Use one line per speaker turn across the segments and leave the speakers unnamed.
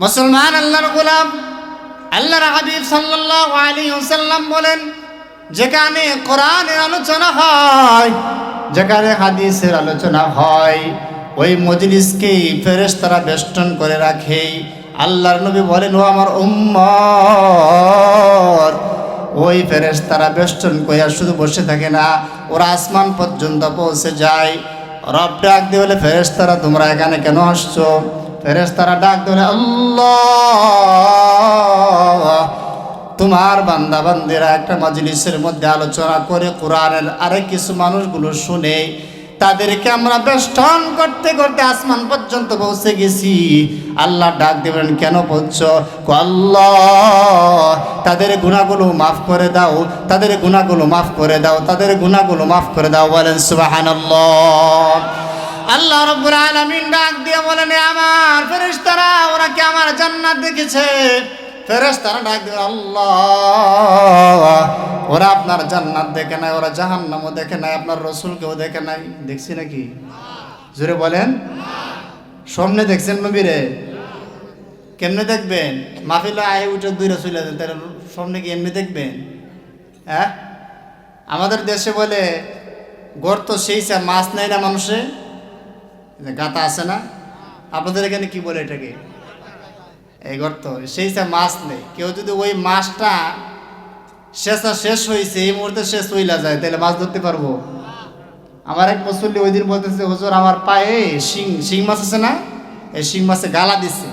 মুসলমান আল্লাহর গোলাম, আল্লাহর হাবিব সাল্লাল্লাহু আলাইহি ওয়াসাল্লাম বলেন, যেখানে কোরআনের আলোচনা হয়, যেখানে হাদিসের আলোচনা হয়, ওই মজলিসকে ফেরেশতারা বেষ্টন করে রাখে। আল্লাহর নবী বলেন, ও আমার উম্মত, ওই ফেরেশতারা বেষ্টন কইরা শুধু বসে থাকে না, ওরা আসমান পর্যন্ত পৌঁছে যায়। রব ডাক দিয়ে বলে, ফেরেশতারা তোমরা এখানে কেন আসছো? ফেরেশতারা ডাক দিয়ে, আল্লাহ, তোমার বান্দা বান্দিরা একটা মজলিসের মধ্যে আলোচনা করে কোরআনের আরেক কিছু মানুষগুলো শুনে, তাদেরকে আমরা বেষ্টন করতে করতে আসমান পর্যন্ত পৌঁছে গেছি। আল্লাহ ডাক দেবেন, কেন পৌঁছো? আল্লাহ, তাদের গুনাহগুলো মাফ করে দাও, তাদের গুনাহগুলো মাফ করে দাও, তাদের গুনাহগুলো মাফ করে দাও। বলেন সুবহানাল্লাহ। আল্লাহ রাব্বুল আলামিন ডাক দিয়ে বলেন, আমার ফেরেশতারা ওরা কি আমার জান্নাত দেখেছে? ফেরেশতারা ডাক দিয়ে, আল্লাহ, ওরা আপনার জান্নাত দেখে নাই, ওরা জাহান্নামও দেখে নাই, আপনার রাসূলকেও দেখে নাই। দেখছি নাকি? জোরে বলেন। সামনে দেখছেন নবীরে? কেমনে দেখবেন? মাহফিলে আয় উঠে দূরে চলে যান, তাহলে সামনে কি এমনি দেখবেন? হ্যাঁ, আমাদের দেশে বলে গর্ত সেই মাছ নেয় না মানুষে, গাতা আছে না? আপনাদের এখানে কি বলে এটাকে? এই গর্ত সেই মাছ নেই। কেউ যদি ওই মাছটা শেষ হয়েছে এই মুহূর্তে শেষ হইলা যায়, তাহলে মাছ ধরতে পারবো? আমার এক মুসল্লি ওই দিন বলতেছে, হুজুর আমার পায়ে শিং মাছ আছে না, এই শিং মাছে গালা দিচ্ছে।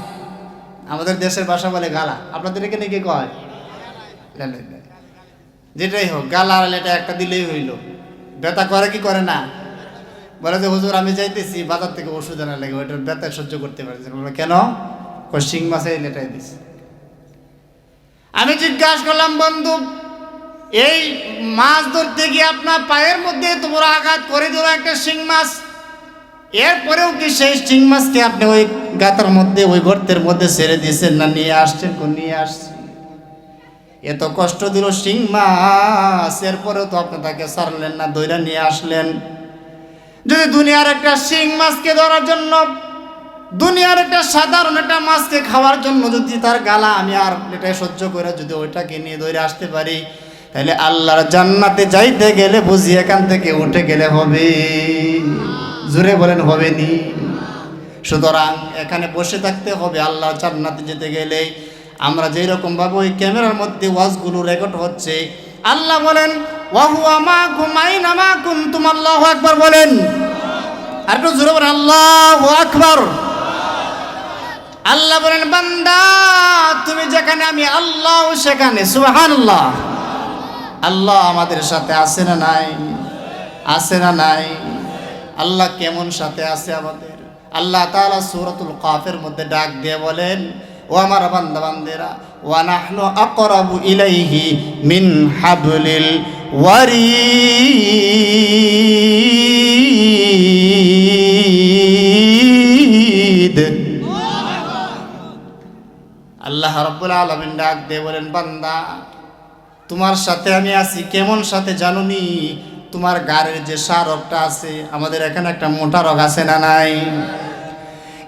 আমাদের দেশের ভাষা বলে গালা, আপনাদের এখানে কি কয়? যেটাই হোক, গালা আর এটা একটা দিলেই হইল। ব্যথা করে কি করে না? বলে যে হুজুর আমি যাইতেছি বাজার থেকে ওষুধ আনা লাগে, ওইটার ব্যথা সহ্য করতে পারছি। বলে কেন? শিং মাছে লেটাই দিছে। আমি জিজ্ঞাসা করলাম, বন্ধু, এই মাছ ধরতে গিয়ে আপনার পায়ের মধ্যে তোমরা আঘাত করে দিল একটা শিং মাছ, এরপরেও কি সেই শিং মাছকে আপনি ওই গাতার মধ্যে, ওই গর্তের মধ্যে ছেড়ে দিয়েছেন না নিয়ে আসছেন? নিয়ে আসছি। এত কষ্ট দিল শিং মাছ, এরপরেও তো আপনি তাকে ছাড়লেন না, ধইরা নিয়ে আসলেন। যদি দুনিয়ার একটা শিং মাছকে ধরার জন্য, দুনিয়ার একটা সাধারণ একটা মাছকে খাওয়ার জন্য যদি তার গালা আমি আর এটাই সহ্য করে যদি ওইটাকে নিয়ে ধরে আসতে পারি, তাহলে আল্লাহর জান্নাতে যাইতে গেলে বুঝি এখান থেকে উঠে গেলে হবে? জোরে বলেন, হবে নি? সুতরাং এখানে বসে থাকতে হবে। আল্লাহর জান্নাতে যেতে গেলে আমরা যেই রকম ভাবে ওই ক্যামেরার মধ্যে ওয়াজগুলো রেকর্ড হচ্ছে, আল্লাহ বলেন, ওয়া হুয়া মাকুম আইনা মা কুনতুম। আল্লাহু আকবার বলেন। আর একটু জোরে বলেন, আল্লাহু আকবার। আল্লাহ বলেন, বান্দা তুমি যেখানে আমি আল্লাহ সেখানে। সুবহানাল্লাহ। আল্লাহ আমাদের সাথে আছে না নাই? আছে না নাই? আল্লাহ কেমন সাথে আছে আমাদের? আল্লাহ তাআলা সূরাতুল কাফের মধ্যে ডাক দিয়ে বলেন, ও আমার বান্দা বান্দেরা, ওয়া নাহনু আকরাবু ইলাইহি মিন হাবলিল ওয়ারিদ। আল্লাহ রাব্বুল আলামিন ডাক দিয়ে বলেন, বান্দা তোমার সাথে আমি আছি। কেমন সাথে জানুনি? তোমার গাড়ির যে সারকটা আছে, আমাদের এখানে একটা মোটা রগ আছে না নাই?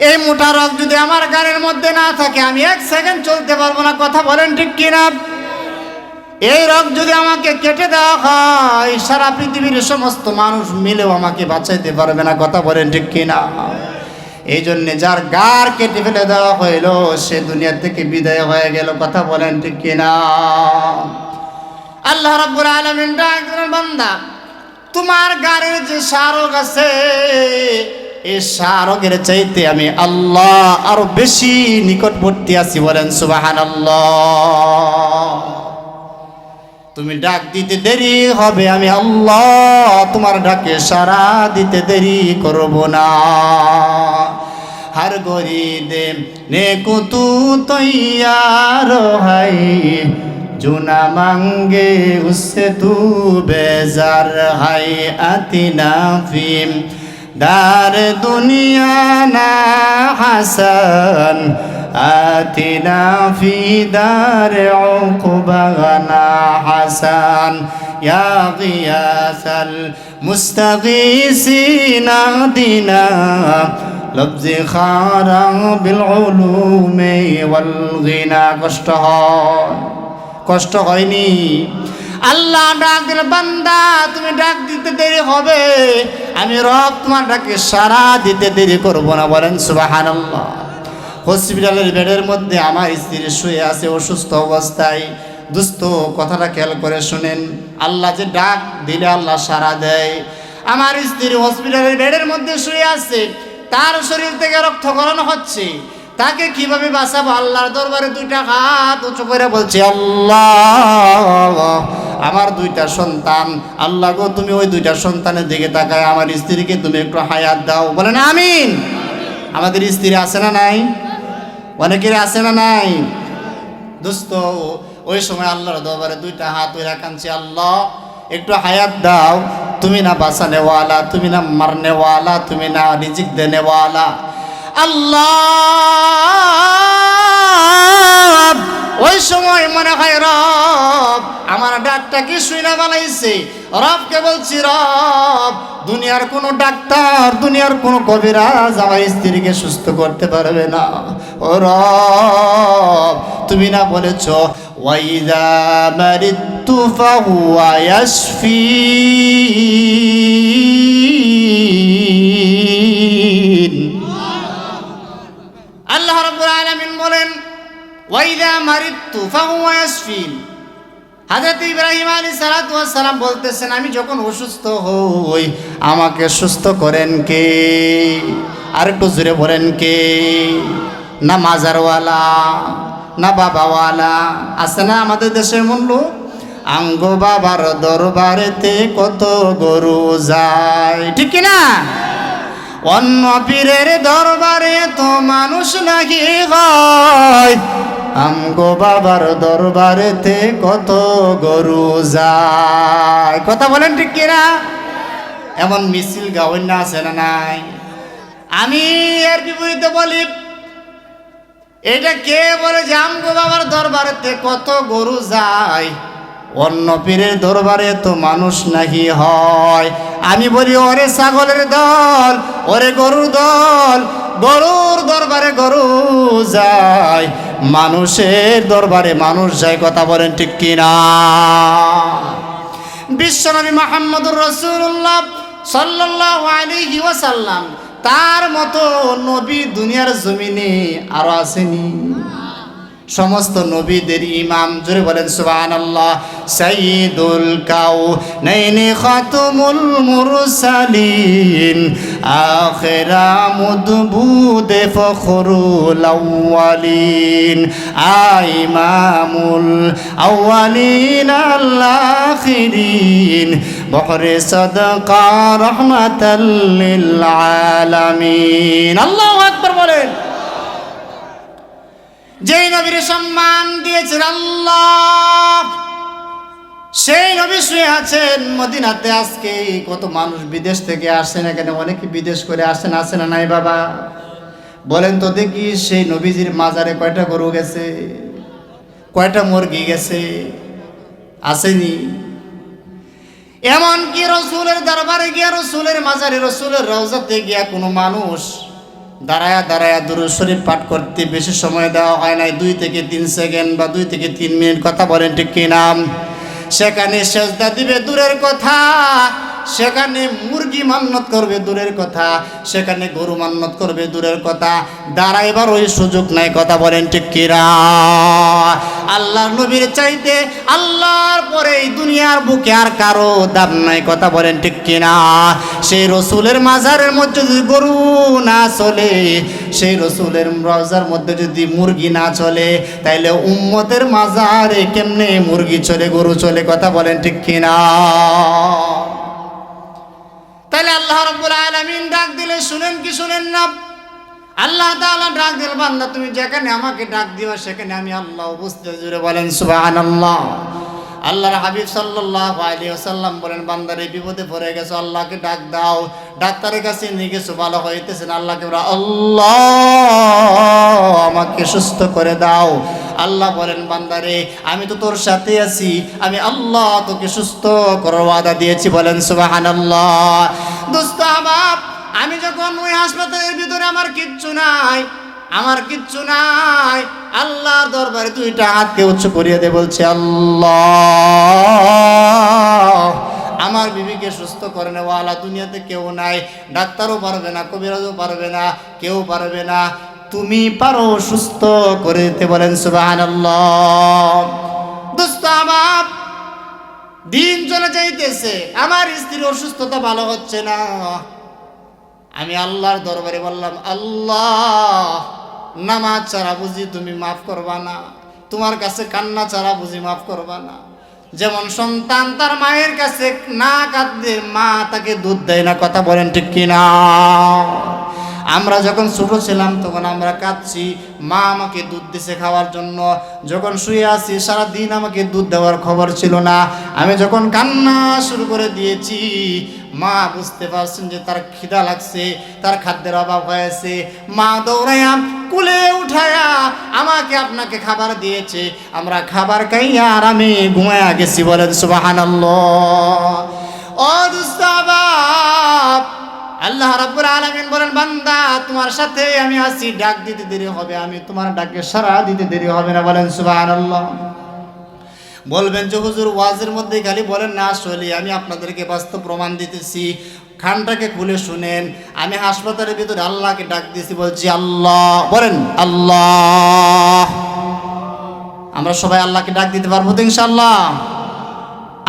এই মোটা রগ যদি আমার গাড়ির মধ্যে না থাকে, আমি এক সেকেন্ড চলতে পারবো না। কথা বলেন ঠিক কিনা? এই রগ যদি আমাকে কেটে দেওয়া হয়, সারা পৃথিবীর সমস্ত মানুষ মিলেও আমাকে বাঁচাইতে পারবে না। কথা বলেন ঠিক কিনা? এই জন্যে যার গাড় কেটে ফেলে দেওয়া হইল, সে দুনিয়া থেকে বিদায় হয়ে গেল। কথা বলেন ঠিক কিনা? আল্লাহ রাব্বুল আলামিন ডাক দিলেন, বান্দা তোমার গাড়ির যে শারক আছে, এই শারকের চাইতে আমি আল্লাহ আরো বেশি নিকটবর্তী আছি। বলেন সুবহানাল্লাহ। তুমি ডাক দিতে দেরি হবে, আমি আল্লাহ তোমার ডাকে সাড়া দিতে দেরি করব না। हर गोरी दे नेको तू तैयार है, जो ना मांगे उससे तू बेजार है। आतिना फीम दार दुनिया ना हसन, आतिना फी दार उक़बा ना हसन। या गियासल मुस्तगीसीना दिना লফজি খারা বিল উলুমি ওয়াল গিনা। কষ্ট হয়, কষ্ট হয়নি? আল্লাহ ডাক দিল, বান্দা তুমি ডাক দিতে দেরি হবে, আমি রব তোমার ডাকে সাড়া দিতে দেরি করব না। বলেন সুবহানাল্লাহ। হসপিটালের বেডের মধ্যে আমার স্ত্রী শুয়ে আছে অসুস্থ অবস্থায়। দোস্ত কথাটা খেয়াল করে শুনেন, আল্লাহ যে ডাক দিলে আল্লাহ সাড়া দেয়। আমার স্ত্রী হসপিটালের বেডের মধ্যে শুয়ে আছে, তার শরীর থেকে রক্তক্ষরণ হচ্ছে, তাকে কিভাবে বাঁচাবো? আল্লাহর দরবারে দুইটা হাত উঁচু করে বলছে, আল্লাহ আমার দুইটা সন্তান, আল্লাহ গো তুমি ওই দুইটা সন্তানের দিকে তাকায় আমার স্ত্রীকে তুমি একটু হায়াত দাও। বলেন আমিন। আমাদের স্ত্রী আছে না নাই? অনেকের আছে না নাই? দোস্ত ওই সময় আল্লাহর দরবারে দুইটা হাত ওই রাখানছে, আল্লাহ একটু হায়াত দাও, তুমি না বাঁচানেওয়ালা, তুমি না মারনেওয়ালা, তুমি না রিজিক দেনেওয়ালা। আল্লাহ ওই সময় মনে হয় রব আমার ডাকটা কি শুনে বানাইছে। রবকে বলছি, রব দুনিয়ার কোনো ডাক্তার, দুনিয়ার কোনো কবিরাজ আমার স্ত্রীকে সুস্থ করতে পারবে না। ও রব তুমি না বলেছ ওয়াইদা মারিতু ফাহুয়া ইয়াশফিন। আল্লাহ রাব্বুল আলামিন বলেন ওয়াইদা মারিতু ফাহুয়া ইয়াশফিন। হযরত ইব্রাহিম আলাইহিস সালাতু ওয়াস সালাম বলতেছেন, আমি যখন অসুস্থ হই আমাকে সুস্থ করেন কে? আর একটু জোরে বলেন কে? না মাজারওয়ালা, না বাবাওয়ালা। আছে না আমাদের দেশের এমন লোক, আঙ্গ বাবার দরবারেতে কত গরু যায়, ঠিক কি না? অন্য পীরের দরবারে তো মানুষ নাকি হয়, আমগো বাবার দরবারেতে কত গরু যায়। কথা বলেন ঠিক কিনা? এমন মিছিল গাওয়ার না আছে না নাই? আমি এর বিপরীতে বলি, এটা কে বলে যে আমগো বাবার দরবারেতে কত গরু যায়, অন্য পীরের দরবারে তো মানুষ নাকি হয়? আমি বলি, ওরে ছাগলের দল, ওরে গরুর দল, গরুর দরবারে গরু যায়, মানুষের দরবারে মানুষ যায়। কথা বলেন ঠিক কিনা? বিশ্বনবী মুহাম্মদুর রাসূলুল্লাহ সাল্লাল্লাহু আলাইহি ওয়াসাল্লাম তার মতো নবী দুনিয়ার জমিনে আরো আসেনি। সমস্ত নবীদের ইমাম, জোরে বলেন সুবহানাল্লাহ। সাইয়্যিদুল কাউনাইনি খাতামুল মুরসালিন, আখিরা মুদবুদে ফখরুল আউয়ালিন, ইমামুল আউয়ালিন আল আখিরিন, বহরে সাদকা রাহমাতাল লিল আলামিন। আল্লাহু আকবার বলেন। যেই নবীর সম্মান দিয়েছেন আল্লাহ, সেই নবী শুয়ে আছেন মদিনাতে। আজকে কত মানুষ বিদেশ থেকে আসেন, এখানে অনেকে বিদেশ করে আসেন, আছে না নাই বাবা? বলেন তো দেখি, সেই নবীজির মাজারে কয়টা গরু গেছে, কয়টা মুরগি গেছে? আসেনি? এমনকি রসুলের দরবারে গিয়া, রসুলের মাজারে, রসুলের রওজাতে গিয়া কোনো মানুষ দাঁড়ায়া দাঁড়ায়া দুরূদ শরীফ পাঠ করতে বেশি সময় দেওয়া হয় নাই, 2 থেকে 3 সেকেন্ড বা 2 থেকে 3 মিনিট। কথা বলেন ঠিক কিনা? সেখানে সেজদা দিবে দূরের কথা, সেখানে মুরগি মান্নত করবে দূরের কথা, সেখানে গরু মান্নত করবে দূরের কথা, দাঁড়াইবার ওই সুযোগ নাই। কথা বলেন ঠিক কিনা? আল্লাহর নবীর চাইতে আল্লাহর পরে এই দুনিয়ার বুকে আর কারো দাম নাই। কথা বলেন ঠিক কিনা? সেই রসুলের মাজারের মধ্যে যদি গরু না চলে, সেই রসুলের রওজার মধ্যে যদি মুরগি না চলে, তাইলে উম্মতের মাজারে কেমনে মুরগি চলে, গরু চলে? কথা বলেন ঠিক কিনা? তাহলে আল্লাহ রাব্বুল আলামিন ডাক দিলে শুনেন কি শুনেন না? আল্লাহ তাআলা ডাক দিল, বান্দা তুমি যেখানে আমাকে ডাক দিও সেখানে আমি আল্লাহ উপস্থিত। জুড়ে বলেন সুবহানাল্লাহ। আল্লাহর হাবিব সাল্লাল্লাহু আলাইহি ওয়াসাল্লাম বলেন, বান্দারে বিপদে পড়ে গেছো, আল্লাহকে ডাক দাও। ডাক্তারের কাছে নিয়ে গেছো, ভালো হইতেছে না, আল্লাহকে বলো, আল্লাহ আমাকে সুস্থ করে দাও। আল্লাহ বলেন, বান্দারে আমি তো তোর সাথে আছি, আমি আল্লাহ তোকে সুস্থ করার ওয়াদা দিয়েছি। বলেন সুবহানাল্লাহ। দোস্ত আমার আমি যখন ওই হাসপাতালের ভিতরে আমার কিচ্ছু নাই, আমার কিচ্ছু নাই, আল্লাহর দরবারে দুইটা হাতকে উচ্চ করিয়ে দে, বলছে আল্লাহ আমার বিবিকে সুস্থ করে নেওয়ালা দুনিয়াতে কেউ নাই, ডাক্তারও পারবে না, কবিরাজও পারবে না, কেউ পারবে না, তুমি পারো সুস্থ করে দিতে, বলেন সুবহানাল্লাহ। দোস্ত আমার দিন চলে যাইতেছে, আমার স্ত্রীর অসুস্থতা ভালো হচ্ছে না, আমি আল্লাহর দরবারে বললাম আল্লাহ নামাজ ছাড়া বুঝি তুমি মাফ করবা না, তোমার কাছে কান্না ছাড়া বুঝি মাফ করবা না। যেমন সন্তান তার মায়ের কাছে না কাঁদলে মা তাকে দুধ দেয় না, কথা বলেন ঠিক কিনা? আমরা যখন ছোট ছিলাম তখন আমরা কাঁদছি, মা আমাকে দুধ দিছে খাওয়ার জন্য, যখন শুয়ে আছি সারাদিন আমাকে দুধ দেওয়ার খবর ছিল না, আমি যখন কান্না শুরু করে দিয়েছি মা বুঝতে পারছেন যে তার খিদা লাগছে, তার খাদ্যের অভাব হয়েছে, মা দৌড়াইয়া কুলে উঠায়া আমাকে আপনাকে খাবার দিয়েছে, আমরা খাবার খাইয়া আরামে ঘুমায়া গেছি, বলেন সুবহানাল্লাহ। ও দোস্ত বাপ, আল্লাহ রাব্বুল আলামিন বলেন বান্দা তোমার সাথে আমি আছি, ডাক দিতে দেরি হবে, আমি তোমার ডাকে সাড়া দিতে দেরি হবে না, বলেন সুবহানাল্লাহ। বলবেন যে হুজুর ওয়াজের মধ্যে খালি বলেন না, আসলে আমি আপনাদেরকে বাস্তব প্রমাণ দিতেছি, খানটাকে খুলে শুনেন। আমি হাসপাতালের ভিতরে আল্লাহকে ডাক দিয়েছি, বলছি আল্লাহ, বলেন আল্লাহ। আমরা সবাই আল্লাহকে ডাক দিতে পারবো তো ইনশাআল্লাহ?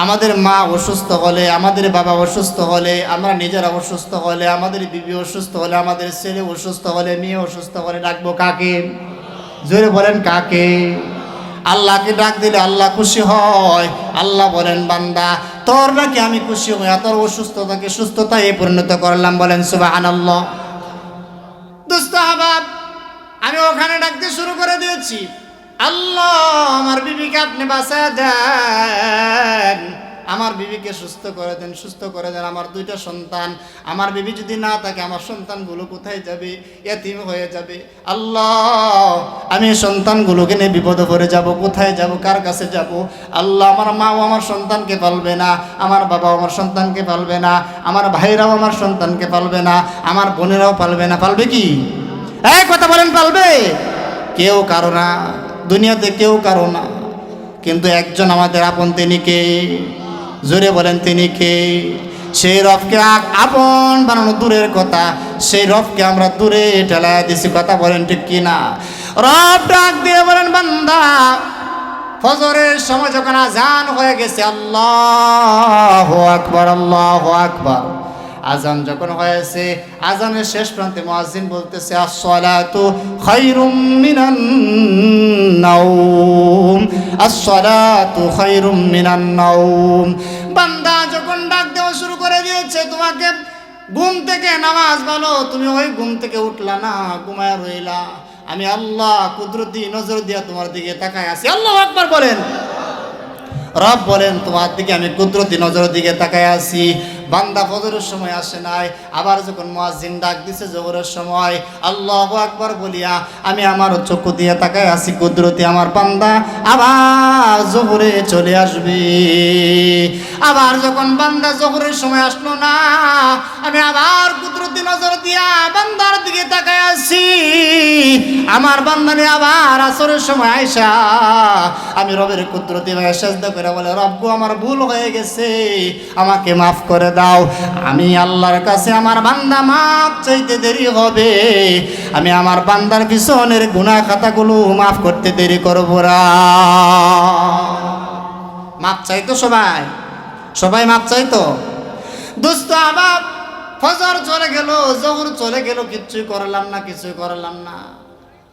আমাদের মা অসুস্থ হলে, আমাদের বাবা অসুস্থ হলে, আমরা নিজেরা অসুস্থ হলে, আমাদের বিবি অসুস্থ হলে, আমাদের ছেলে অসুস্থ হলে, মেয়ে অসুস্থ হলে ডাকবো কাকে? জোরে বলেন কাকে? আল্লাহকে ডাক দিলে আল্লাহ খুশি হয়। আল্লাহ বলেন বান্দা তোর নাকি আমি খুশি হই, তোর অসুস্থতাকে সুস্থতায় পরিণত করলাম, বলেন সুবহানাল্লাহ। দোস্ত আহবাব, আমি ওখানে ডাকতে শুরু করে দিয়েছি, আল্লাহ আমার বিবিকে আপনি বাঁচায় দেন, আমার বিবিকে সুস্থ করে দেন, সুস্থ করে দেন। আমার দুইটা সন্তান, আমার বিবি যদি না থাকে আমার সন্তানগুলো কোথায় যাবে? এতিম হয়ে যাবে। আল্লাহ আমি সন্তানগুলোকে নিয়ে বিপদে পড়ে যাব, কোথায় যাব, কার কাছে যাব? আল্লাহ আমার মাও আমার সন্তানকে পালবে না, আমার বাবাও আমার সন্তানকে পালবে না, আমার ভাইরাও আমার সন্তানকে পালবে না, আমার বোনেরাও পালবে না। পালবে কি? এই কথা বলেন, পালবে? কেউ কারো না, দুনিয়াতে কেউ কারো না, কিন্তু একজন আমাদের আপন, তিনি কে? জোরে বলেন তিনি কে? সেই রবকে আপন বানানো দূরের কথা, সেই রবকে আমরা দূরে ঠেলায় দিছি, কথা বলেন ঠিক কিনা? রব ডাক দিয়ে বলেন বান্দা ফজরের সময় যখন আজান হয়ে গেছে, আল্লাহু আকবার, আল্লাহু আকবার, আজান যখন হয়েছে, আজানের শেষ প্রান্তে মুয়াজ্জিন বলতেছে আস-সালাতু খায়রুম মিনান নাওম, আস-সালাতু খায়রুম মিনান নাওম। বান্দা যখন ডাক দেওয়া শুরু করে দিয়েছে, তোমাকে ঘুম থেকে নামাজ বলো, তুমি ওই ঘুম থেকে উঠলা না, ঘুমায় রইলা, আমি আল্লাহ কুদরতি নজর দিয়া তোমার দিকে তাকায় আছি। আল্লাহু আকবার বলেন। রব বলেন তোমার দিকে আমি কুদরতি নজরের দিকে তাকায় আছি। বান্দা ফজরের সময় আসে নাই, আবার যখন মুয়াজ্জিন ডাক দিছে জোহরের সময়, আল্লাহু আকবার বলিয়া আমি আমার চক্ষু দিয়ে তাকায় আছি, কুদরতি আমার বান্দা আবার জোহরে চলে আসবে। আবার যখন বান্দা জোহরের সময় আসলো না, আমি আবার কুদরতি নজর দিয়া বান্দার দিকে তাকায় আছি, আমার বান্দানে আবার আসরের সময় আইসা আমি রবের কুদরতি ভাবে সেজদা করে বলে, রব্বু আমার ভুল হয়ে গেছে, আমাকে মাফ করে দাও। আমি আল্লাহর কাছে আমার বান্দা মাফ চাইতে দেরি হবে, আমি আমার বান্দার পিছনের গুনাহ খাতাগুলো মাফ করতে দেরি করব না। মাফ চাইতো সবাই, সবাই মাফ চাইতো। দোস্ত আবার ফজর চলে গেল, জোহর চলে গেল, কিছুই করলাম না, কিছুই করলাম না।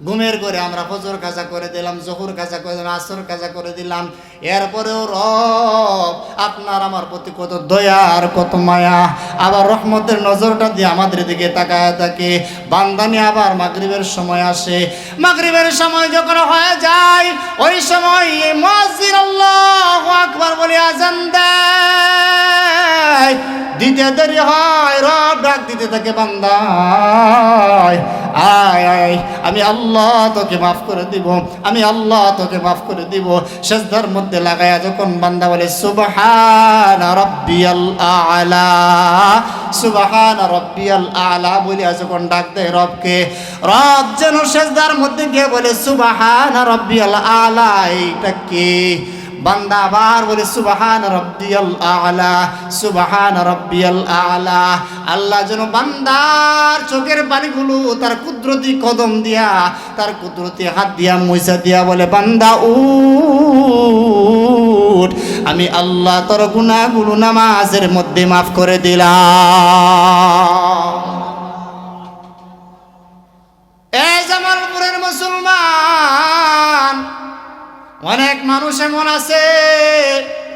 ঘুমের করে আমরা ফজর কাজা করে দিলাম, জোহর কাজা করে দিলাম, আসর কাজা করে দিলাম। এরপরেও রব আপনার আমার প্রতি কত দয়া আর কত মায়া, আবার রহমতের নজরটা দিয়ে আমাদের দিকে তাকায় থাকে। বান্দানি আবার মাগরিবের সময় আসে, মাগরিবের সময় যখন হয়ে যায়, ওই সময় মুয়াজ্জিন আল্লাহু আকবার বলে আজান দেয়। দিতে দেরি হয়, রব ডাক দিতে থাকে, বান্দা আয় আয়, আমি আল্লাহ তোকে মাফ করে দিব, আমি আল্লাহ তোকে মাফ করে দিব। সিজদার মধ্যে লাগায়া যখন বান্দা বলে সুবহান রাব্বিয়াল আ'লা, সুবহান রাব্বিয়াল আ'লা বলিয়া যখন ডাক দেয় রবকে, রব যেন সিজদার মধ্যে গিয়ে বলে সুবহান রাব্বিয়াল আ'লা। এইটা কি? বান্দা আবার বলে সুবহান রাব্বিয়াল আ'লা, সুবহান রাব্বিয়াল আ'লা। আল্লাহ যেন বান্দার চোখের পানিগুলো তার কুদরতি কদম দিয়া, তার কুদরতি হাত দিয়া মুছা দিয়া বলে, বান্দা উঠ, আমি আল্লাহ তোর গুনাহগুলো নামাজের মধ্যে মাফ করে দিলাম। এই জামালপুরের মুসলমান, অনেক মানুষ এমন আছে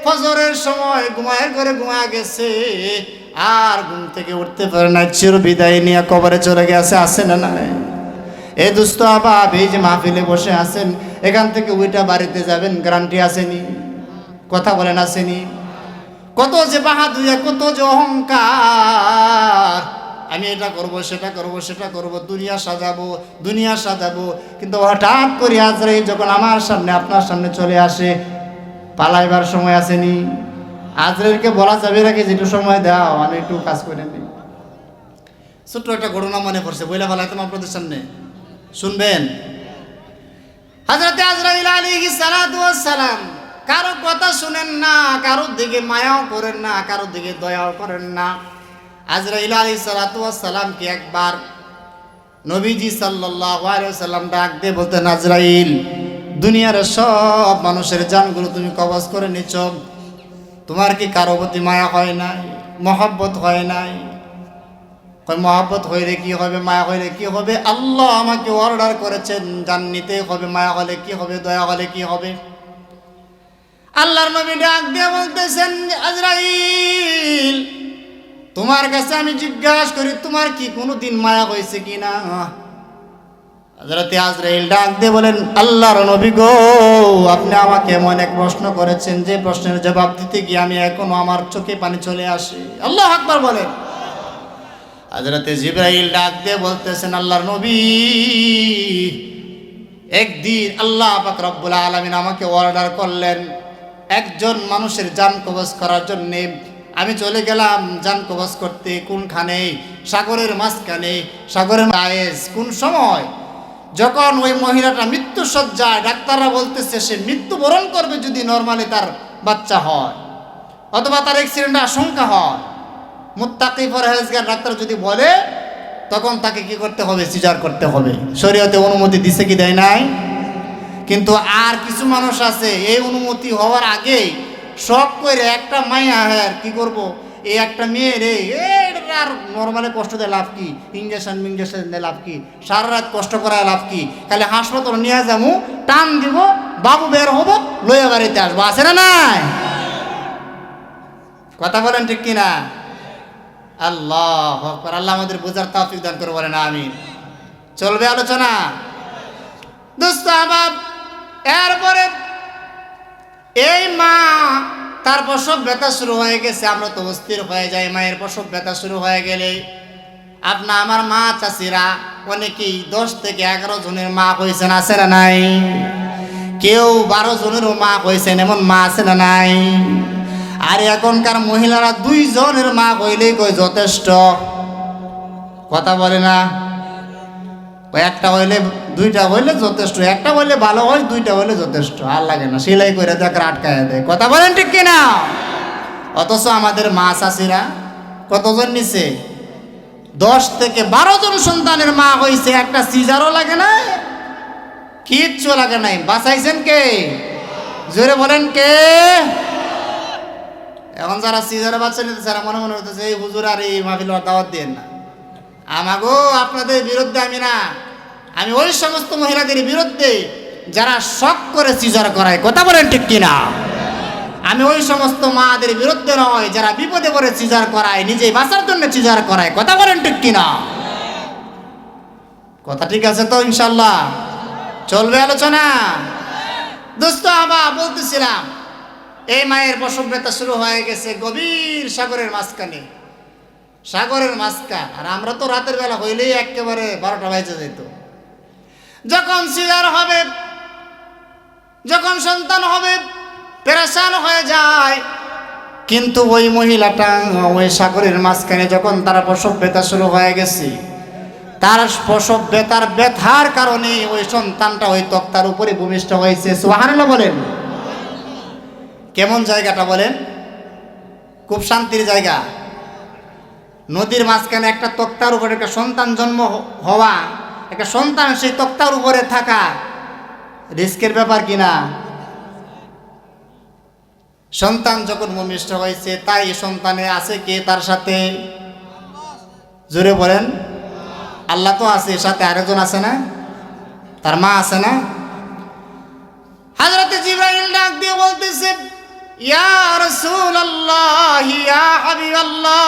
ফজরের সময় ঘুমায় করে ঘুমায় গেছে, আর ঘুম থেকে উঠতে পারে না, চির বিদায় নিয়ে কবরে চলে গেছে। আছে না নাই? এই দুস্থ আবাব, এই যে মাহফিলে বসে আছেন, এখান থেকে ওইটা বাড়িতে যাবেন, গ্যারান্টি আসেনি? কথা বলেন আসেনি? কত যে বাহাদুরিয়া, কত যে অহংকার, আমি এটা করব, সেটা করব, সেটা করব, দুনিয়া সাজাবো, দুনিয়া সাজাবো। কিন্তু হঠাৎ করে আজরাইল যখন আমার সামনে, আপনার সামনে চলে আসে, পালাইবার সময় আসেনি? আজরাইলকে বলা যাবে নাকি যেটু সময় দাও, আমি একটু কাজ করে নিই। ছোট্ট একটা ঘটনা মনে পড়ছে, বইলা ফেলাইতাম আপনাদের সামনে, শুনবেন? হযরতে আজরাইল আলাইহিস সালাতু ওয়াস সালাম কারো কথা শুনেন না, কারোর দিকে মায়াও করেন না, কারোর দিকে দয়াও করেন না। আজরাইল আলাইহিস সালাতু ওয়াস সালামকে একবার নবীজি সাল্লাল্লাহু আলাইহি ওয়াসাল্লাম ডাক দিয়ে বলতেন, আজরাইল, দুনিয়ার সব মানুষের জানগুলো তুমি কবজ করে নিচ্ছ, তোমার কি কারো প্রতি মায়া হয় নাই, মহব্বত হয় নাই? মহব্বত হইলে কি হবে, মায়া হইলে কি হবে? আল্লাহ আমাকে অর্ডার করেছেন, জান নিতে হবে, মায়া হলে কি হবে, দয়া হলে কি হবে? আল্লাহর নবী ডাক দিয়ে বলতেছেন, আজরাইল, তোমার কাছে আমি জিজ্ঞাসা করি, তোমার কি কোনোদিন মায়া হয়েছে কিনা? হযরতে আজরাইল ডাক দিয়ে বলেন, আল্লাহর নবী গো, আপনি আমাকে এমন এক প্রশ্ন করেছেন যে প্রশ্নের জবাব দিতে গিয়ে আমি এখনো আমার চোখে পানি চলে আসে। আল্লাহু আকবার বলেন। হযরতে জিবরাইল ডাক দিয়ে বলতেছেন, আল্লাহর নবী, একদিন আল্লাহ পাক রব্বুল আলামিন আমাকে অর্ডার করলেন একজন মানুষের জান কবজ করার জন্যে। আমি চলে গেলাম জান কবজ করতে। কোনখানে? সাগরের মাঝখানে, সাগরের আয়েস। কোন সময়? যখন ওই মহিলাটা মৃত্যুসজ্জায়, ডাক্তাররা বলতেছে সে মৃত্যুবরণ করবে যদি নরমালি তার বাচ্চা হয়, অথবা তার অ্যাক্সিডেন্টের আশঙ্কা হয়। মুত্তাকি পরহেজগার ডাক্তার যদি বলে, তখন তাকে কি করতে হবে? সিজার করতে হবে। শরীয়তে অনুমতি দিছে কি দেয় নাই? কিন্তু আর কিছু মানুষ আছে এই অনুমতি হওয়ার আগেই শখ করে একটা মাইয়া আর কি করব, এই একটা মেয়ের আর নর্মালি কষ্ট দেয় লাভ কি? ইঞ্জেকশন দিয়ে লাভ কি? সারা রাত কষ্ট করায় লাভ কি? খালি হাসপাতাল নিয়ে যাবো, টান দিব, বাবু বের হবো, লইয়া বাড়িতে আসবো। আছে না নাই? কথা বলেন ঠিক কিনা? আল্লাহু আকবার। আল্লাহ আমাদের বোঝার তৌফিক দান করে, বলেন আমিন। চলবে আলোচনা? দোস্ত আবাব, এরপরে এই মা, তার প্রসব ব্যথা শুরু হয়ে গেছে। আমরা তো অস্থির হয়ে যাই মায়ের প্রসব ব্যথা শুরু হয়ে গেলে। আপনার আমার মা চাচিরা অনেকেই 10 থেকে 11 জনের মা হয়েছেন, আছে না নাই? কেউ 12 জনেরও মা হয়েছেন, এমন মা আছে না নাই? আর এখনকার মহিলারা 2 জনের মা হইলেই কই যথেষ্ট। কথা বলে না? একটা হইলে, 2টা হইলে যথেষ্ট, একটা হইলে ভালো হয়, 2টা হইলে যথেষ্ট, আর লাগে না, সেলাই করে দেখ, আটকায় দেয়। কথা বলেন ঠিক কিনা? অথচ আমাদের মা চাচিরা কতজন নিছে? 10 থেকে 12 জন সন্তানের মা হয়েছে, একটা সিজারও লাগে না, কিচ্ছু লাগে নাই। বাঁচাইছেন কে? জোরে বলেন কে? এখন যারা সিজারে বাচ্চা নিতে যারা মনে মনে হতেছে এই হুজুর আর এই মাহফিল দাওয়াত দেন না। আমাগো আপনাদের বিরুদ্ধে আমি না, আমি ওই সমস্ত মহিলাদের বিরুদ্ধে যারা শখ করে সিজার করায়। কথা বলেন ঠিক কিনা? আমি ওই সমস্ত মাদের বিরুদ্ধে নয় যারা বিপদে পড়ে সিজার করায়, নিজেই বাঁচার জন্য সিজার করায়। কথা বলেন ঠিক কিনা? কথা ঠিক আছে তো? ইনশাল্লাহ চলবে আলোচনা। দোস্ত আবার বলতেছিলাম, এই মায়ের প্রসব ব্যথা শুরু হয়ে গেছে গভীর সাগরের মাঝখানে, সাগরের মাঝখান। আর আমরা তো রাতের বেলা হইলেই একেবারে 12টা বাজে যেত। যখন সিজার হবে, যখন সন্তান হবে, পেরেশান হয়ে যায়। কিন্তু ওই মহিলাটা ওই সাগরের মাঝখানে যখন তার প্রসব ব্যথা শুরু হয়ে গেছে, তার প্রসব ব্যথার কারণে ওই সন্তানটা ওই তক্তার উপরে ভূমিষ্ঠ হয়েছে। সুবহানাল্লাহ বলেন। কেমন জায়গাটা বলেন? খুব শান্তির জায়গা। নদীর মাঝখানে একটা তক্তার উপরে একটা সন্তান জন্ম হওয়া, একটা সন্তান সেই তক্তার উপরে থাকা রিস্কের ব্যাপার কিনা? সন্তান যখন ভূমিষ্ঠ হয়েছে, তাই সন্তানে আছে কে তার সাথে? জোরে বলেন। আল্লাহ তো আছে, সাথে আরেকজন আছে না? তার মা আছে না? হযরত জিবরাইল ডাক দিয়ে বলতেছে, ইয়া রাসূলুল্লাহ, ইয়া হাবিবাল্লাহ,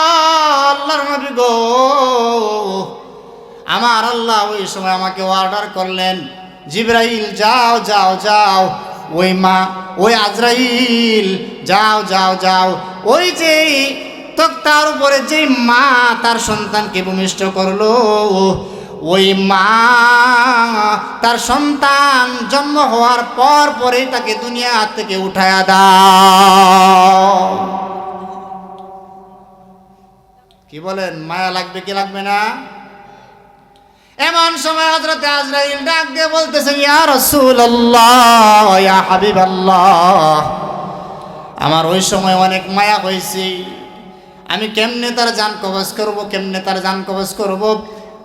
আল্লাহর নবী গো, আমার আল্লাহ ওই সময় আমাকে অর্ডার করলেন, জিবরাইল যাও যাও যাও, ওই মা, ওই আজরাইল যাও যাও যাও, ওই যে তক্তার উপরে যে মা তার সন্তানকে ভূমিষ্ঠ করলো, ওই মা তার সন্তান জন্ম হওয়ার পর পরেই তাকে দুনিয়া থেকে উঠায়া দাও। কি বলেন? মায়া লাগবে কি লাগবে না? এমন সময় হযরত আজরাইল ডাক দিয়ে বলতেছে, ইয়া রাসূলুল্লাহ, ইয়া হাবিবাল্লাহ, আমার ওই সময় অনেক মায়া হয়েছে, আমি কেমনে তার জান কবজ করব, কেমনে তার জান কবজ করব?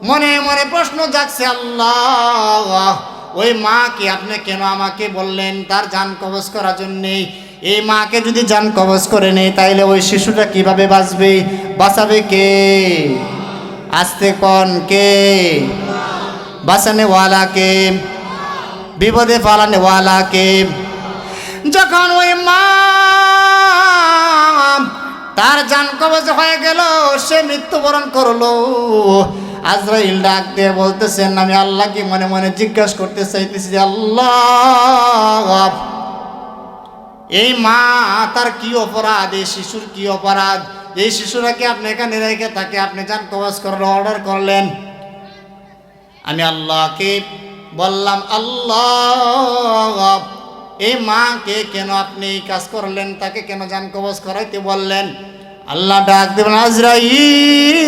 মনে মনে প্রশ্ন জাগছে, আল্লাহ, ওই মাকে আপনি কেন আমাকে বললেন তার জান কবজ করার জন্যে? এই মাকে যদি জান কবজ করে নেই, তাইলে ওই শিশুটা কিভাবে বাঁচবে? বাঁচাবে কে? আস্তে কোন কে? বাঁচানে ওয়ালা কে? বিপদে ফালানে ওয়ালা কে? যখন ওই মা তার জান কবজ হয়ে গেল, সে মৃত্যুবরণ করলো, আজরাইল ডাক দিয়ে বলতেছেন, আমি আল্লাহকে মনে মনে জিজ্ঞাসা করতে চাইতেছি, আল্লাহ, এই মা তার কি অপরাধ, এই শিশুর কি অপরাধ? এই শিশুরাকে আপনি এখানে রেখে তাকে আপনি জান কবজ করার অর্ডার করলেন। আমি আল্লাহকে বললাম, আল্লাহ, এই মাকে কেন আপনি এই কাজ করলেন, তাকে কেন জান কবজ করাইতে বললেন? আল্লাহ ডাক দেবেন, আজরাইল,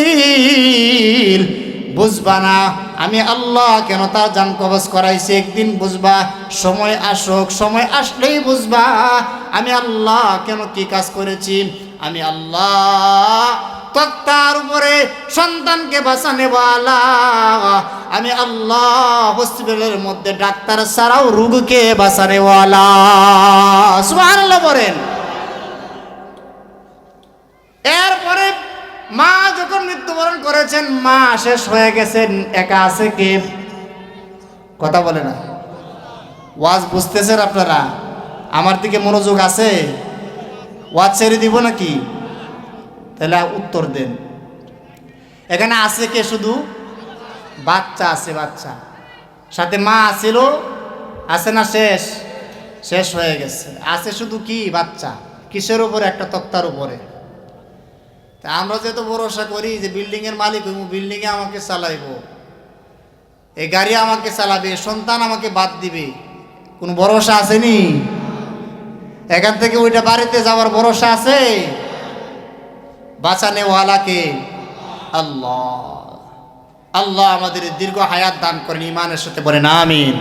বুঝবা না আমি আল্লাহ কেন তার জান কবজ করাইছি? একদিন বুঝবা, সময় আসুক, সময় আসলেই বুঝবা আমি আল্লাহ কেন কি কাজ করেছি। আমি আল্লাহ তক্তার উপরে সন্তানকে বাঁচানে ওয়ালা, আমি আল্লাহ হসপিটালের মধ্যে ডাক্তার ছাড়াও রোগীকে বাঁচানে ওয়ালা। সুবহানাল্লাহ বলেন। এরপরে মা যখন মৃত্যুবরণ করেছেন, মা শেষ হয়ে গেছেন, একা আছে কে? কথা বলে না। ওয়াজ বুঝতেছেন আপনারা? আমার দিকে মনোযোগ আছে? ওয়াজ ছেড়ে দিব নাকি? তাহলে উত্তর দেন। এখানে আছে কে? শুধু বাচ্চা আছে, বাচ্চা সাথে মা আছিল, আছে না? শেষ শেষ হয়ে গেছে। আছে শুধু কি? বাচ্চা। কিসের উপরে? একটা তক্তার উপরে। তা আমরা যেহেতু ভরসা করি যে বিল্ডিং এর মালিক হইব, বিল্ডিং এ আমাকে চালাইবো, এই গাড়ি আমাকে চালাবে, সন্তান আমাকে বাদ দিবে, কোন ভরসা আসেনি? এখান থেকে ওইটা বাড়িতে যাওয়ার ভরসা আছে? বাঁচানে ওয়ালাকে আল্লাহ। আল্লাহ আমাদের দীর্ঘ হায়াত দান করেন, ইমানের সাথে বলেন আমিন।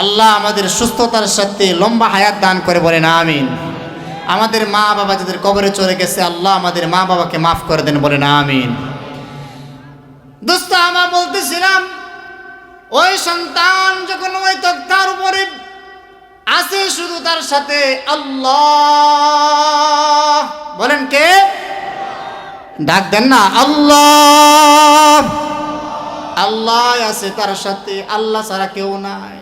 আল্লাহ আমাদের সুস্থতার সাথে লম্বা হায়াত দান করে, বলেন আমিন। আমাদের মা বাবা যাদের কবরে চলে গেছে, আল্লাহ আমাদের মা বাবাকে মাফ করে দেন, বলেন আমিন। দোস্ত আমরা বলতেছিলাম, ওই সন্তান যখন ওই তক্তার উপরে আছে, শুধু তার সাথে আল্লাহ, বলেন কে? ডাক দেন না, আল্লাহ। আল্লাহ আছে তার সাথে, আল্লাহ ছাড়া কেউ নাই।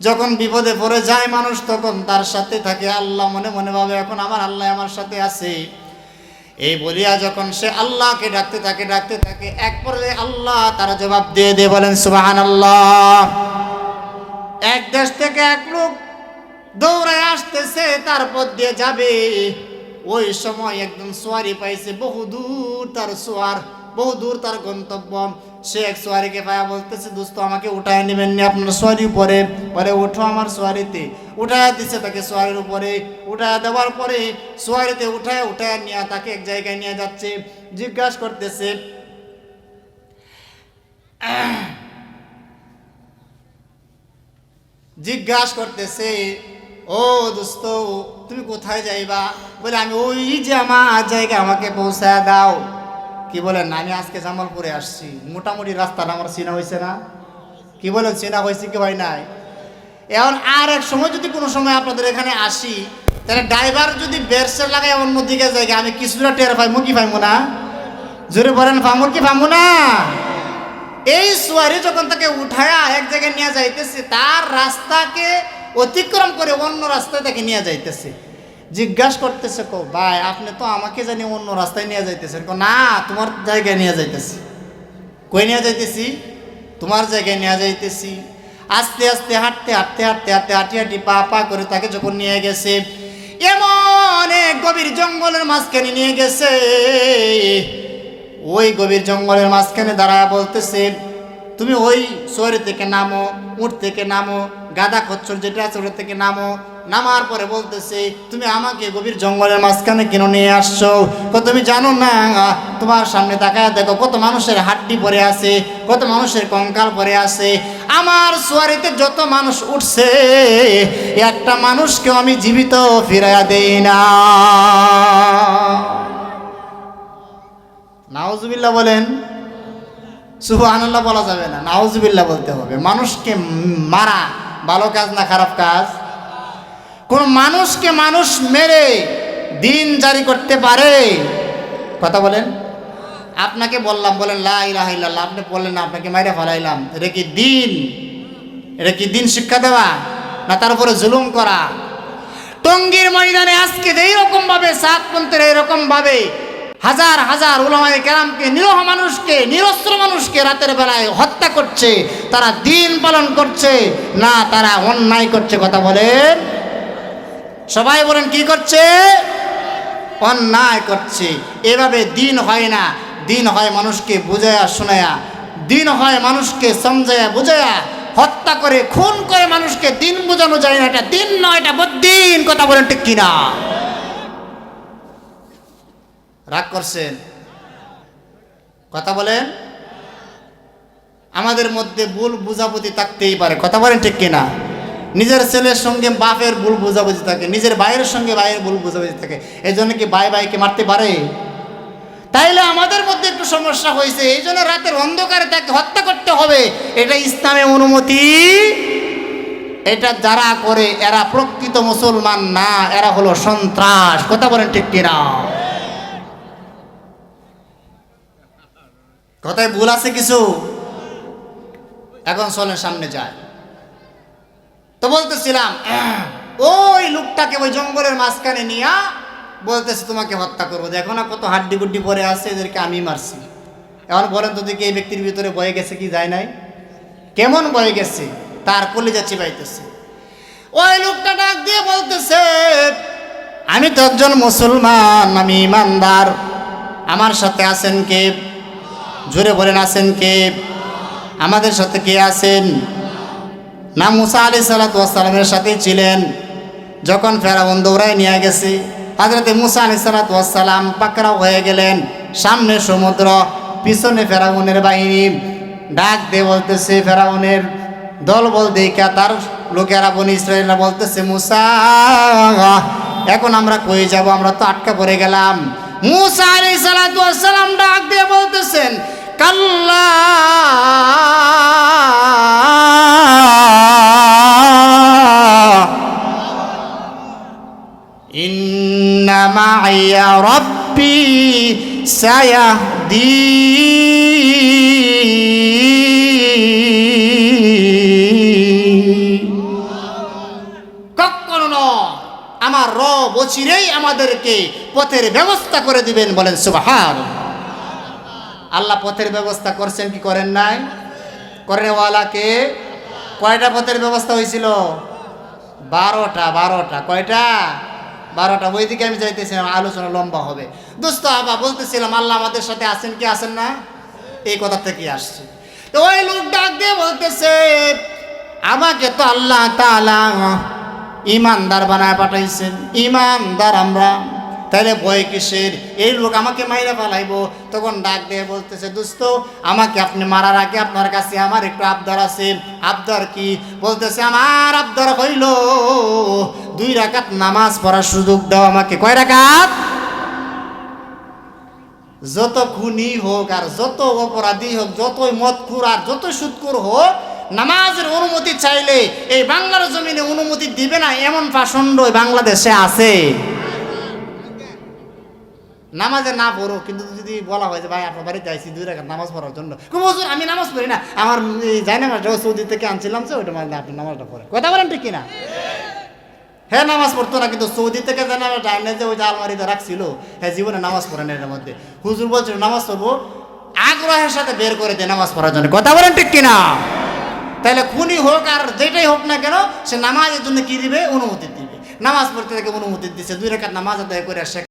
যখন বিপদে পড়ে যায় মানুষ, তখন তার সাথে থাকে আল্লাহ, মনে মনে ভাবে এখন আমার আল্লাহ আমার সাথে আছে। এই বলিয়া যখন সে আল্লাহকে ডাকতে থাকে, ডাকতে থাকে, এক পর্যায়ে আল্লাহ তার জবাব দিয়ে বলেন সুবহানাল্লাহ। এক দেশ থেকে এক লোক দৌড়ায় আসতেছে, তারপর দিয়ে যাবে। ওই সময় একদম সোয়ারি পাইছে, বহুদূর তার সোয়ার, বহুদূর তার গন্তব্য। সে এক সোয়ারিকে পায়া বলতেছে, দোস্ত আমাকে উঠায় নেবেন নি আপনার সোয়ারি উপরে? পরে ওঠো আমার সোয়ারিতে। উঠায় দিচ্ছে তাকে সোয়ারির উপরে। উঠায় দেওয়ার পরে সোয়ারিতে উঠায় নিয়ে তাকে এক জায়গায় নিয়ে যাচ্ছে। জিজ্ঞাসা করতেছে, ও দোস্ত তুমি কোথায় যাইবা? বলে আমি ওই যে আমার জায়গা, আমাকে পৌঁছায় দাও। কি বলেন, আমি আজকে জামালপুরে আসছি, মোটামুটি রাস্তাটা আমার চেনা হয়েছে না? কি বলেন, চেনা হয়েছে কি হয় নাই? এখন আর এক সময় যদি কোনো সময় আপনাদের এখানে আসি, তাহলে ড্রাইভার যদি বেরসের লাগায় অন্যদিকে জায়গা, আমি কিছুটা টের পাইমু কি পাইমু না? জোরে বলেন, পামু কি পামু না? এই সোয়ারি যখন তাকে উঠায়া এক জায়গায় নিয়ে যাইতেছে, তার রাস্তাকে অতিক্রম করে অন্য রাস্তায় তাকে নিয়ে যাইতেছে। জিজ্ঞাসা করতেছে, কো ভাই আপনি তো আমাকে জানি অন্য রাস্তায় নিয়ে যাইতেছেন? কো না, তোমার জায়গায় নিয়ে যাইতেছি। কই নিয়ে যাইতেছি? তোমার জায়গায় নিয়ে যাইতেছি। আস্তে আস্তে হাঁটি পা করে তাকে যখন নিয়ে গেছে, এমন এক গভীর জঙ্গলের মাঝখানে নিয়ে গেছে। ওই গভীর জঙ্গলের মাঝখানে দাঁড়ায় বলতেছে, তুমি ওই সোয়ারি থেকে নামো, উঠ থেকে নামো, গাদা খচ্চর যেটা আছে ওটা থেকে নামো। নামার পরে বলতেছে, তুমি আমাকে গভীর জঙ্গলের মাঝখানে কেন নিয়ে আসছো? তুমি জানো না, তোমার সামনে তাকায় দেখো কত মানুষের হাড্ডি পড়ে আছে, কত মানুষের কঙ্কাল পড়ে আছে। আমার সোয়ারিতে যত মানুষ উঠছে, একটা মানুষকেও আমি জীবিত ফিরাইয়া দেই না। নাউজুবিল্লাহ বলেন। সুবহানাল্লাহ বলা যাবে না, নাউজুবিল্লাহ বলতে হবে। মানুষকে মারা ভালো কাজ না খারাপ কাজ? কোন মানুষকে মানুষ মেরে দিন জারি করতে পারে? কথা বলেন। আপনাকে বললাম, বলেন লা ইলাহা ইল্লাল্লাহ, আপনি বললেন না, আপনাকে মাইরে ফেলাইলাম, এটা কি দিন? এটা কি দিন শিক্ষা দেওয়া, না তার উপরে জুলুম করা? টঙ্গীর ময়দানে আজকে এইরকম ভাবে সাতপন্থের এইরকম ভাবে হাজার হাজার উলামায়ে কেরামকে, নিরহ মানুষকে, নিরস্ত্র মানুষকে রাতের বেলায় হত্যা করছে, তারা দিন পালন করছে না তারা অন্যায় করছে? কথা বলেন। সবাই বলেন, কি করছে? অন্যায় করছে। এভাবে দিন হয় না। দিন হয় মানুষকে বুঝায়া শোনায়া, দিন হয় মানুষকে সমঝায়া বুঝায়া। হত্যা করে খুন করে মানুষকে দিন বোঝানো যায় না, এটা দিন নয়, এটা বদ্দিন। কথা বলেন ঠিক কিনা? রাগ করছেন? কথা বলেন। আমাদের মধ্যে ভুল বুঝাবুঝি থাকতেই পারে, কথা বলেন ঠিক কিনা? নিজের ছেলের সঙ্গে বাপের ভুল বুঝাবুঝি থাকে, নিজের ভাইয়ের সঙ্গে ভাইয়ের ভুল বুঝাবুঝি থাকে। এই জন্য কি ভাই ভাইকে মারতে পারে? তাইলে আমাদের মধ্যে একটু সমস্যা হয়েছে, এই জন্য রাতের অন্ধকারে তাকে হত্যা করতে হবে। এটা ইসলামে অনুমতি? এটা যারা করে এরা প্রকৃত মুসলমান না, এরা হলো সন্ত্রাস। কথা বলেন ঠিক কিনা? কথায় ভুল আছে কিছু? এখন চলেন সামনে যায়। তো বলতেছিলাম, ওই লোকটাকে ওই জঙ্গলের মাঝখানে নিয়ে বলতেছে, তোমাকে হত্যা করবো। দেখো না কত হাড্ডি গুড্ডি পরে আছে, এদেরকে আমি মারছি। এখন বলেন তো দেখি, এই ব্যক্তির ভিতরে বয়ে গেছে কি যায় নাই? কেমন বয়ে গেছে? তার কলিজা চিবাইতেছে। ওই লোকটা ডাক দিয়ে বলতেছে, আমি তো একজন মুসলমান, আমি ইমানদার। আমার সাথে আছেন কে? জোরে বলেন, আছেন কে? আমাদের সাথে কে আছেন? না মুসা আলাইহিস সালামের সাথে ছিলেন। যখন ফেরাউন দৌড়ায় নিয়ে গেছে, হযরতে মুসা আলাইহিস সালাম পাকড়াও হয়ে গেলেন। সামনে সমুদ্র, পিছনে ফেরাউনের বাহিনী। ডাক দিয়ে বলতেছে, ফেরাউনের দল বল দেখা তার লোকেরা, বনি ইসরায়েলরা বলতেছে, মুসা এখন আমরা কই যাব? আমরা তো আটকা পড়ে গেলাম। মুসা আলাইহিস সালাম ডাক দিয়ে বলতেছেন, কাল্লা ইন্না মাইয়া রাব্বি সায়াহদিন। কখনো নয়, আমার রব অচিরেই আমাদেরকে পথের ব্যবস্থা করে দিবেন। বলেন সুবহানাল্লাহ। আল্লাহ পথের ব্যবস্থা করছেন কি করেন নাই? করেনওয়ালাকে কয়টা পথের ব্যবস্থা হয়েছিল? 12টা কয়টা 12টা। ওইদিকে আমি যাইতেছিলাম, আলোচনা লম্বা হবে। দোস্ত আবা বলতেছিলাম আল্লাহ আমাদের সাথে আছেন কি আছেন না, এই কথা থেকে আসছে। তো ওই লোক ডাক দিয়ে বলতেছে আমাকে তো আল্লাহ তাআলা ইমানদার বানায় পাঠাইছেন, ইমানদার আমরা, তাহলে ভয় কিসের, এই লোক আমাকে মাইরা ফেলাইবো। তখন ডাক দিয়ে বলতেছে দোস্ত আমাকে আপনি মারার আগে আপনার কাছে আমার একটু আবদার আছে। আবদার কি? বলতেছে আমার আবদার হইল 2 রাকাত নামাজ পড়ার সুযোগ দাও আমাকে। কয় রাকাত? যত খুনি হোক আর যত অপরাধী হোক, যতই মদখুর আর যতই সুদখোর হোক, নামাজের অনুমতি চাইলে এই বাংলার জমিনে অনুমতি দিবে না এমন পাষণ্ড বাংলাদেশে আছে। নামাজে না পড়ো, কিন্তু যদি বলা হয় যে ভাই আপনার বাড়িতে আইসি 2 রাকাত নামাজ পড়ার জন্য, হুজুর আমি নামাজ পড়ি না, আমার যাই নামাজটা সৌদি থেকে আনছিলাম যে ওইটা মানে আপনি নামাজটা পড়ে। কথা বলেন ঠিক কিনা? হ্যাঁ নামাজ পড়তো না, কিন্তু সৌদি থেকে যে নামাজটা আইনে যে ওই যে আলমারিতে রাখছিল, হ্যাঁ জীবনে নামাজ পড়ে না। এর মধ্যে হুজুর বলছিল নামাজ পড়বো, আগ্রহের সাথে বের করে দেয় নামাজ পড়ার জন্য। কথা বলেন ঠিক কিনা? তাহলে খুনি হোক আর যেটাই হোক না কেন, সে নামাজের জন্য কি দিবে? অনুমতি দিবে। নামাজ পড়তে থেকে অনুমতি দিচ্ছে, 2 রাকাত নামাজ আদায় করে আসে।